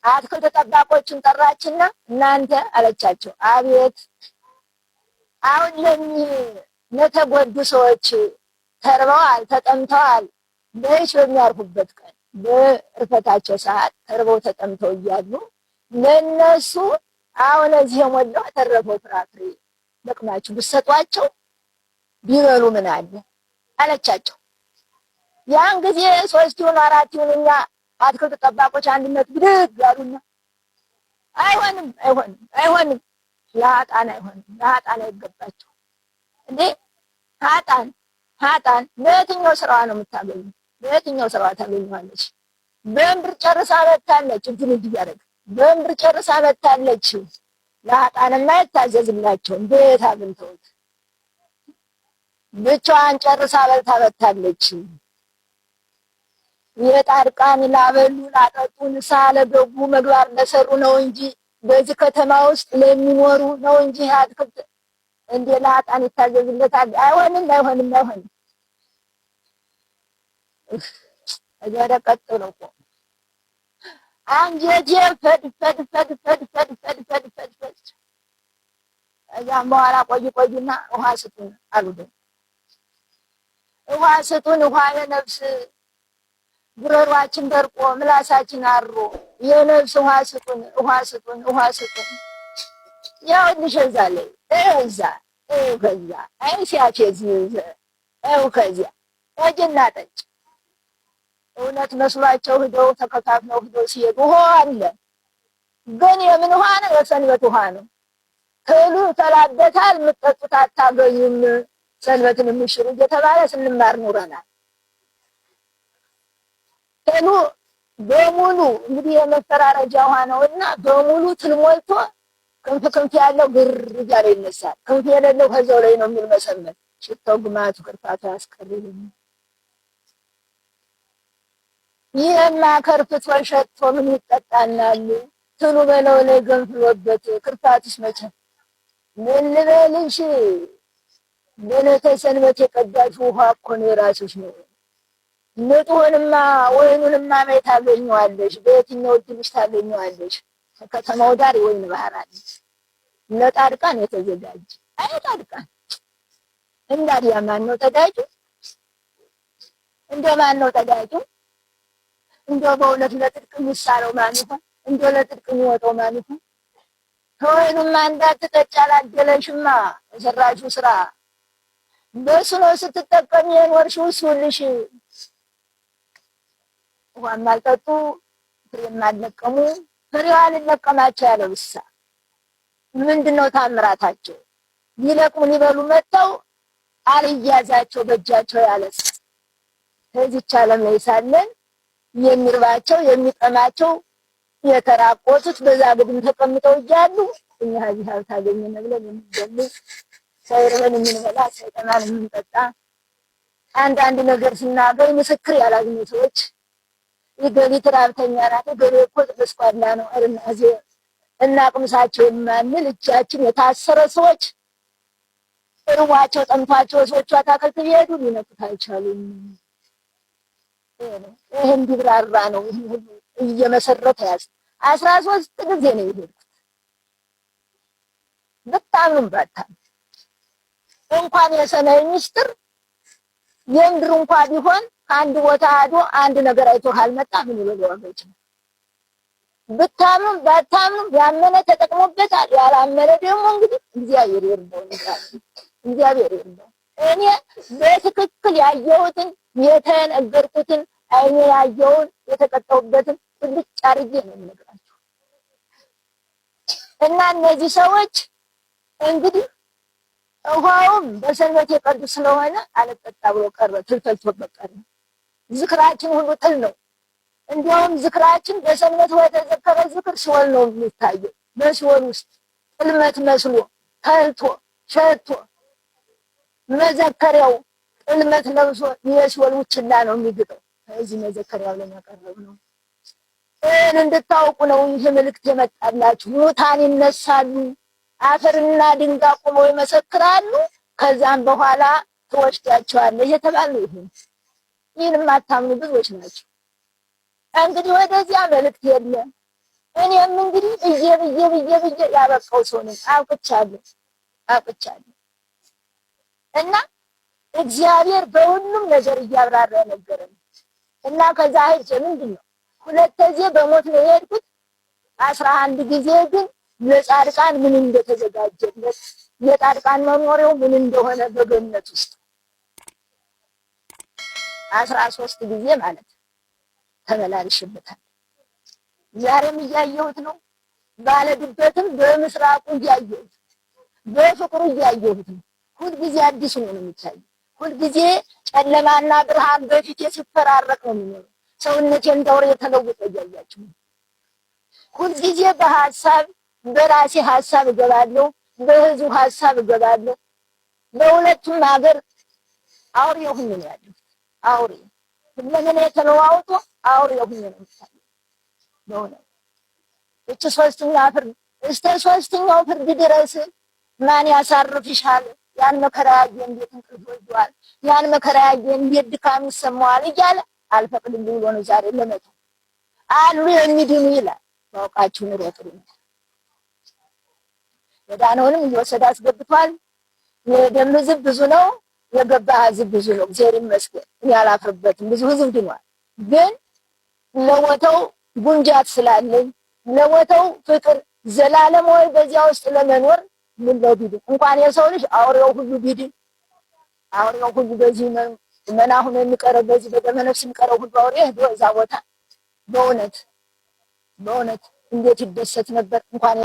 አትክልት ጠባቆችን ጠራችና እናንተ አለቻቸው። አቤት። አሁን ለእኚህ ለተጎዱ ሰዎች ተርበዋል፣ ተጠምተዋል በይሽ በሚያርፉበት ቀን በእርፈታቸው ሰዓት ተርበው ተጠምተው እያሉ ለነሱ አሁን እዚህ የሞላው ተረፈው ፍራፍሬ ለቅማችሁ ብትሰጧቸው ቢበሉ ምን አለ አለቻቸው። ያን ጊዜ 3 ይሁን 4 ይሁን እኛ አትክልት ጠባቆች አንድነት ብድግ አሉና አይሆንም አይሆንም አይሆንም፣ ለሀጣን አይሆንም፣ ለሀጣን አይገባቸው እንዴ። ሀጣን ለየትኛው ስራዋ ነው የምታገኙ? ለየትኛው ስራዋ ታገኘዋለች? በእምብር ጨርሳ መታለች። እንትን እያደረገ በእምብር ጨርሳ መታለች። ለሀጣንማ አይታዘዝላቸው እንዴት አግኝተውት ብቻዋን ጨርሳ በልታ መታለች። የጻድቃን ላበሉ ላጠጡ ንስሐ ለገቡ ምግባር ለሰሩ ነው እንጂ በዚህ ከተማ ውስጥ ለሚኖሩ ነው እንጂ አትክልት እንደ ለሀጣን ይታዘዝለታል? አይሆንም አይሆንም አይሆንም። እጀረ ቀጥሎ እኮ አንጀቴ ፈድ እዛም በኋላ ቆይና ውሃ ስጡን አሉ። ውሃ ስጡን፣ ውሃ የነፍስ ጉሮሯችን ደርቆ ምላሳችን አሮ የነፍስ ውሃ ስጡን፣ ውሃ ስጡን፣ ውሃ ስጡን። ያው እንሸዛለን እዛ ከዛ አይ ሲያፌዝ ይዘው ከዚያ ጠጅና ጠጅ እውነት መስሏቸው ሂደው ተከታትለው ሂደው ሲሄዱ ውሃ አለ። ግን የምን ውሃ ነው? የሰንበት ውሃ ነው። ትሉ ተላበታል፣ የምትጠጡት አታገኙም። ሰንበትን የሚሽሩ እየተባለ ስንማር ኑረናል። ትሉ በሙሉ እንግዲህ የመፈራረጃ ውሃ ነውና በሙሉ ትል ሞልቶ ክንፍ ያለው ግር እያለ ይነሳል። ክንፍ የሌለው ከዛው ላይ ነው የሚልመሰመት። ሽታው ግማቱ ክርፋቱ ያስቀርልኝ። ይሄማ ከርፍቶ ሸቶ ምን ይጠጣናል? ትሉ በለው ላይ ገንፍሎበት ክርፋቱስ መቼ ምን ልበልሽ? በዕለተ ሰንበት የቀዳሽ ውሃ እኮ ነው የራስሽ ነው። ንጡህንማ ወይኑንማ መች ታገኘዋለሽ? በየትኛው እድልሽ ታገኘዋለሽ? ከከተማው ዳር የወይን ባህር አለ ለጻድቃን የተዘጋጀ። አይ ጻድቃን እንዳዲያ ማን ነው ተዳጁ? እንደማን ነው ተዳጁ? እንደው በእውነት ለጥድቅ የሚሳለው ማን ይሆን? እንደው ለጥድቅ የሚወጣው ማን ይሆን? ከወይኑማ እንዳትጠጪ አላደለሽማ የሰራሽው ስራ በሱ ነው ስትጠቀሚ የኖርሽው። እሱልሽ ውሃም አልጠጡ ፍሬም አልለቀሙ። ፍሬዋን ለቀማቸው ያለ ውሳ ምንድነው ታምራታቸው? ሊለቅሙ ሊበሉ መጥተው አልያዛቸው በእጃቸው ያለስ ከዚህች ዓለም ላይ ሳለን የሚርባቸው የሚጠማቸው የተራቆቱት በዛ ግድም ተቀምጠው እያሉ እኛ እዚህ ሀብት አገኘን ብለን የምንገል ሳይርበን የምንበላ ሳይጠማን የምንጠጣ አንዳንድ ነገር ስናገኝ ምስክር ያላገኙ ሰዎች የገሊት ራብተኛ ናት፣ ገሌ እኮ ተስቋላ ነው እርናዜ እናቅምሳቸው የማንል እጃችን የታሰረ ሰዎች እርቧቸው ጠምቷቸው ሰዎቿ አታክልት ቢሄዱ ሊነኩት አልቻሉም። ይሄ እንዲብራራ ነው ይሄ ሁሉ እየመሰረተ ያዝ 13 ጊዜ ነው የሄድኩት። ብታምኑም ባታምኑ እንኳን የሰማይ ምስጢር የምድር እንኳን ቢሆን አንድ ቦታ አዶ አንድ ነገር አይቶ ካልመጣ ምን ይወጋው ይችላል። ብታምኑም ባታምኑም ያመነ ተጠቅሞበታል፣ ያላመነ ደግሞ እንግዲህ እግዚአብሔር ይርዳው ይላል። እግዚአብሔር ይርዳው። እኔ በትክክል ያየሁትን የተነገርኩትን አይኔ ያየውን የተቀጣውበትን ብቻ አድርጌ ነው የምነግራችሁ። እና እነዚህ ሰዎች እንግዲህ ውሃውም በሰንበት የቀዱ ስለሆነ አልጠጣ ብሎ ቀረ፣ ትልተልቶበት ቀረ። ዝክራችን ሁሉ ጥል ነው። እንዲያውም ዝክራችን በሰንበት ወተዘከረ ዝክር ሲወል ነው የሚታየው። በሲወል ውስጥ ጥልመት መስሎ ተልቶ ሸቶ መዘከሪያው ጥልመት ለብሶ የሲወል ውችላ ነው የሚግጠው። እዚህ መዘከሪያው ላይ ያቀረብ ነው። እንድታውቁ ነው ይህ መልእክት የመጣላችሁ። ሙታን ይነሳሉ፣ አፈርና ድንጋይ ቆመው ይመሰክራሉ፣ ከዛም በኋላ ትወስዳቸዋለህ የተባለው ይሄ። ይህን የማታምኑ ብዙዎች ናቸው። እንግዲህ ወደዚያ መልእክት የለም። እኔም እንግዲህ ብዬ ያበቃው ሰው ነኝ። አውቅቻለሁ እና እግዚአብሔር በሁሉም ነገር እያብራራ ነገረን እና ከዛ ሄጄ ምንድን ነው 2 ጊዜ በሞት ነው የሄድኩት። 11 ጊዜ ግን ለጻድቃን ምን እንደተዘጋጀለት የጻድቃን መኖሪያው ምን እንደሆነ በገነት ውስጥ 13 ጊዜ ማለት ተመላልሽበታል። ዛሬም እያየሁት ነው። ባለድበትም በምስራቁ እያየሁት በፍቅሩ እያየሁት ነው። ሁልጊዜ አዲስ ነው የሚታየው። ሁልጊዜ ጨለማና ብርሃን በፊቴ ሲፈራረቅ ነው የሚኖረው። ሰውነቴን ዳውር የተለወጠ እያያችሁ ነው። ሁልጊዜ በሐሳብ በራሴ ሐሳብ እገባለሁ፣ በህዝቡ ሐሳብ እገባለሁ። በሁለቱም ሀገር አውሬ ሆኜ ነው ያለሁት። አውሬ ሁሉንም የተለዋውጦ አውሬ ሆኜ ነው የምታየው። በእውነት እቺ እስከ ሶስተኛው ፍርድ ድረስ ማን ያሳርፍሻል? ያን መከራ ያየ እንዴት እንቅልፍ ወስዷል? ያን መከራ ያየ እንዴት ድካም ይሰማዋል? እያለ አልፈቅድም ብሎ ነው ዛሬ ለመተው አሉ የሚድኑ ይላል። ማውቃችሁ ኑሮ ጥሩ ነው። የዳነውንም እየወሰደ አስገብቷል። የደም ህዝብ ብዙ ነው፣ የገባ ህዝብ ብዙ ነው። እግዚአብሔር ይመስገን እኔ አላፍርበትም። ብዙ ህዝብ ድኗል። ግን ለሞተው ጉንጃት ስላለኝ ለሞተው ፍቅር ዘላለማዊ በዚያ ውስጥ ለመኖር ምን ነው ቢድን እንኳን የሰው ልጅ አውሬው ሁሉ ቢድን አውሬው ሁሉ በዚህ መናሁን የሚቀረው በዚህ በደመ ነፍስ የሚቀረው ሁሉ አውሬ ሄዶ እዛ ቦታ በእውነት እንዴት ይደሰት ነበር እንኳን